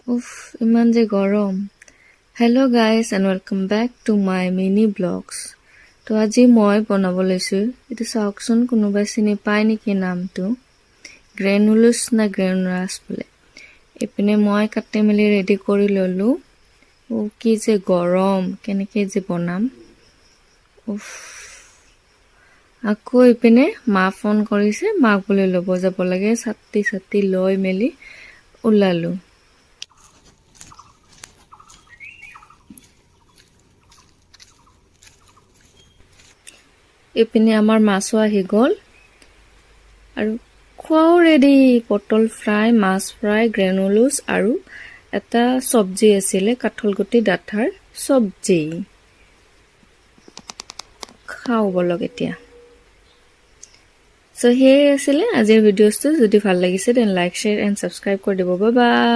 উফ ইমান যে গৰম hello' guys and welcome back to my mini vlogs তো আজি মই বনাব লৈছোঁ এইটো চাওকচোন কোনোবাই চিনি পায় নেকি নামটো গ্ৰেনুলছ না গ্ৰেনুলাছ বোলে এইপিনে মই কাটি মেলি ৰেডি কৰি ল'লোঁ কি যে গৰম কেনেকৈ যে বনাম উফ আকৌ এইপিনে মা ফোন কৰিছে মাক বোলে ল'ব যাব লাগে ছাতি লৈ মেলি ওলালোঁ এইপিনে আমাৰ মাছো আহি গ'ল আৰু খোৱাও ৰেডি পটল ফ্ৰাই মাছ ফ্ৰাই গ্ৰেনুলছ আৰু এটা চব্জি আছিলে কাঠলগুটি ডাঠাৰ চব্জি খাওঁ বলক এতিয়া সো সেয়ে আছিলে আজিৰ ভিডিঅ'টো যদি ভাল লাগিছে then like share and subscribe কৰি দিব বাই বাই